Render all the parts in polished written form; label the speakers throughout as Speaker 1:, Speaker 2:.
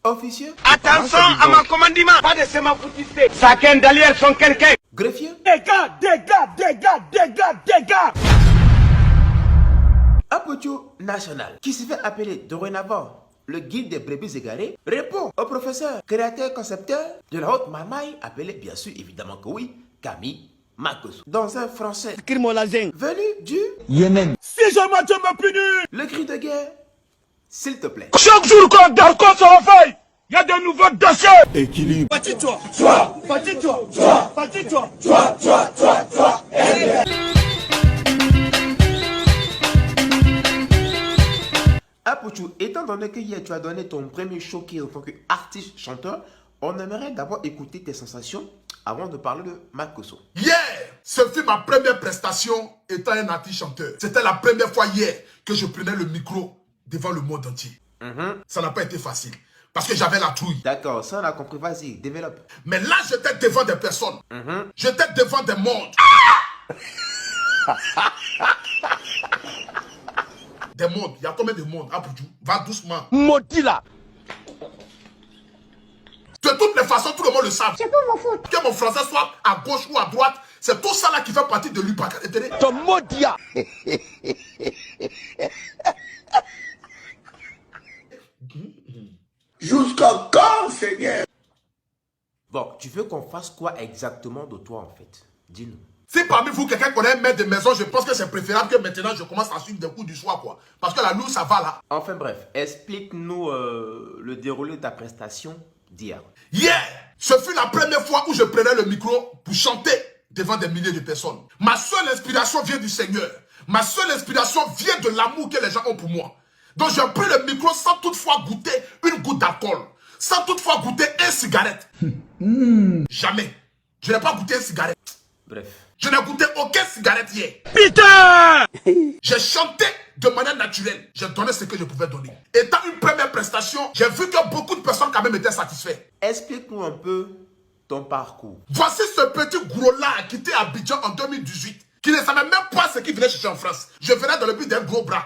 Speaker 1: Officier.
Speaker 2: Attention à mon commandement. Pas de sémafoutiste. Chacun derrière son quelqu'un.
Speaker 1: Greffier.
Speaker 2: Dégâts.
Speaker 1: Apotio national, qui se fait appeler dorénavant le guide des brebis égarées, répond au professeur, créateur, concepteur de la haute marmaille, appelé bien sûr évidemment que oui, Camille Makosso. Dans un français venu du
Speaker 3: Yémen.
Speaker 2: Si jamais tu me punis.
Speaker 1: le cri de guerre, s'il te plaît.
Speaker 2: Chaque jour qu'on dort, qu'on se réveille, il y a de nouveaux dossiers.
Speaker 3: Équilibre.
Speaker 2: Fatigue-toi.
Speaker 1: Apotio, étant donné que hier tu as donné ton premier showcase en tant qu'artiste chanteur, on aimerait d'abord écouter tes sensations avant de parler de Makosso.
Speaker 4: Hier, ce fut ma première prestation étant un artiste chanteur. C'était la première fois hier que je prenais le micro devant le monde entier. Ça n'a pas été facile parce que j'avais la trouille.
Speaker 1: D'accord, ça on a compris, vas-y, développe.
Speaker 4: Mais là, j'étais devant des personnes. J'étais devant des mondes. Des mondes. Il y a combien de mondes? Apotio, va doucement.
Speaker 2: Maudit là.
Speaker 4: De toutes les façons, tout le monde le sait.
Speaker 5: C'est pas mon faute.
Speaker 4: Que mon français soit à gauche ou à droite, c'est tout ça là qui fait partie de l'UPAC.
Speaker 2: Ton maudit.
Speaker 4: Jusqu'à quand, Seigneur?
Speaker 1: Bon, tu veux qu'on fasse quoi exactement de toi en fait? Dis-nous.
Speaker 4: Si parmi vous, quelqu'un connaît un maître de maison, je pense que c'est préférable que maintenant je commence à suivre des coups du soir, quoi. Parce que la loue, ça va là.
Speaker 1: Enfin bref, explique-nous le déroulé de ta prestation d'hier.
Speaker 4: Hier, ce fut la première fois où je prenais le micro pour chanter devant des milliers de personnes. Ma seule inspiration vient du Seigneur. Ma seule inspiration vient de l'amour que les gens ont pour moi. Donc j'ai pris le micro sans toutefois goûter une goutte d'alcool. Sans toutefois goûter une cigarette. Jamais. Je n'ai pas goûté une cigarette.
Speaker 1: Bref.
Speaker 4: Je n'ai goûté aucune cigarette hier.
Speaker 2: Putain.
Speaker 4: J'ai chanté de manière naturelle. J'ai donné ce que je pouvais donner. Étant une première prestation, j'ai vu que beaucoup de personnes quand même étaient satisfaites.
Speaker 1: Explique-nous un peu ton parcours.
Speaker 4: Voici ce petit gros-là qui était à Abidjan en 2018, qui ne savait même pas ce qu'il venait chercher en France. Je venais dans le but d'un gros bras.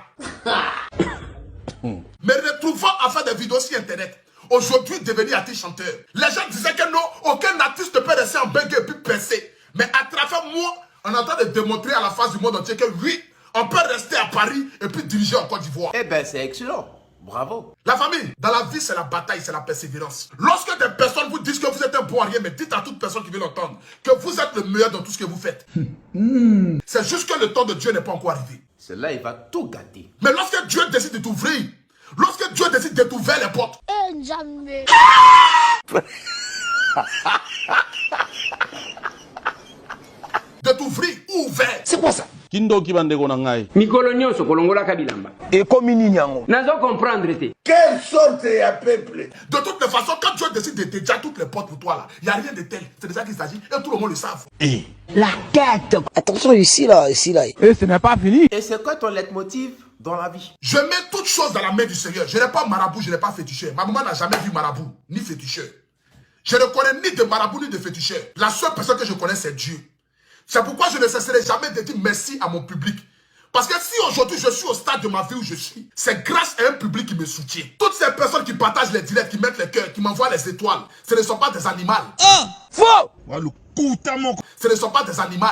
Speaker 4: Me retrouvant à faire des vidéos sur Internet. Aujourd'hui, devenu artiste chanteur. Les gens disaient que non, aucun artiste ne peut rester en bug et puis percer. Mais à travers moi, on est en train de démontrer à la face du monde entier que oui, on peut rester à Paris et puis diriger en Côte d'Ivoire.
Speaker 1: Eh ben, c'est excellent. Bravo.
Speaker 4: La famille, dans la vie, c'est la bataille, c'est la persévérance. Lorsque des personnes vous disent que vous êtes un bon à rien, mais dites à toute personne qui veut l'entendre que vous êtes le meilleur dans tout ce que vous faites. C'est juste que le temps de Dieu n'est pas encore arrivé.
Speaker 1: Cela, il va tout gâter.
Speaker 4: Mais lorsque Dieu décide de t'ouvrir, lorsque Dieu décide de t'ouvrir les portes,
Speaker 5: Jamais.
Speaker 4: de t'ouvrir ou ouvert,
Speaker 2: C'est quoi ça?
Speaker 3: Kindo kibande kona ngai.
Speaker 6: mikolo nyonso kolongola kabilamba
Speaker 2: Ekomi nini yango?
Speaker 6: nazo comprendre te
Speaker 4: quelle sorte de peuple. De toutes les façons, quand Dieu décide de te dire toutes les portes pour toi là, il n'y a rien de tel. C'est de ça qu'il s'agit et tout le monde le savent.
Speaker 6: la tête.
Speaker 7: Attention ici là.
Speaker 2: Et ce n'est pas fini.
Speaker 1: Et c'est quoi ton leitmotiv dans la vie?
Speaker 4: Je mets toutes choses dans la main du Seigneur. Je n'ai pas marabout, je n'ai pas féticheur. Ma maman n'a jamais vu marabout, ni féticheur. Je ne connais ni de marabout, ni de féticheur. La seule personne que je connais, c'est Dieu. C'est pourquoi je ne cesserai jamais de dire merci à mon public. Parce que si aujourd'hui je suis au stade de ma vie où je suis, c'est grâce à un public qui me soutient. Toutes ces personnes qui partagent les directs, qui mettent les cœurs, qui m'envoient les étoiles, ce ne sont pas des animaux.
Speaker 2: Faux.
Speaker 4: Ce ne sont pas des animaux.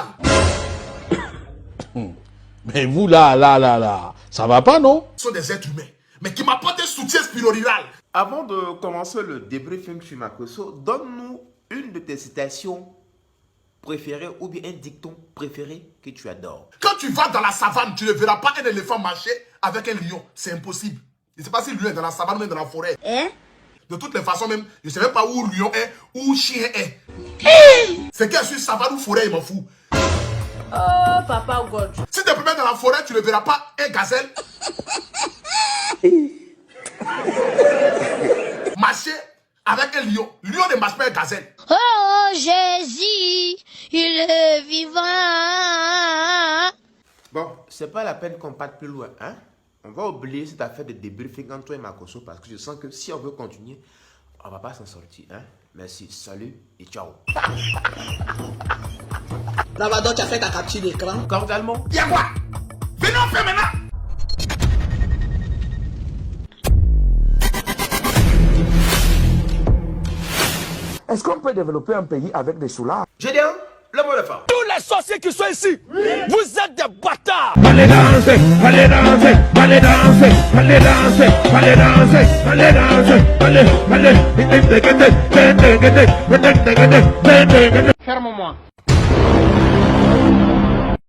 Speaker 3: Mais vous là, ça va pas non?
Speaker 4: Ce sont des êtres humains, mais qui m'apportent un soutien spirituel.
Speaker 1: Avant de commencer le débriefing sur Makosso, donne-nous une de tes citations préférées ou bien un dicton préféré que tu adores.
Speaker 4: Quand tu vas dans la savane, tu ne verras pas un éléphant marcher avec un lion. C'est impossible. Je ne sais pas si le lion est dans la savane ou dans la forêt. De toutes les façons même, je ne sais même pas où le lion est, où le chien est. C'est qu'elle sur savane ou forêt, il m'en fout.
Speaker 5: Oh, Papa God.
Speaker 4: Si tu te promènes dans la forêt, tu ne verras pas un gazelle marcher avec un lion. Le lion ne marche pas un gazelle.
Speaker 5: Oh, Jésus, il est vivant.
Speaker 1: Bon, c'est pas la peine qu'on parte plus loin, hein? On va oublier cette affaire de débriefing entre toi et Makosso parce que je sens que si on veut continuer, on va pas s'en sortir, hein? Merci, salut et ciao.
Speaker 7: Lavador, tu as fait ta capture d'écran.
Speaker 1: Cordialement.
Speaker 4: Y'a quoi? Venez, on fait maintenant.
Speaker 8: Est-ce qu'on peut développer un pays avec des soulards?
Speaker 1: Gédéon, le mot de fin.
Speaker 2: Tous les sorciers qui sont ici, vous êtes des bâtards. Allez danser, allez danser, allez danser, allez danser, allez danser, allez danser, allez, allez. Ferme-moi.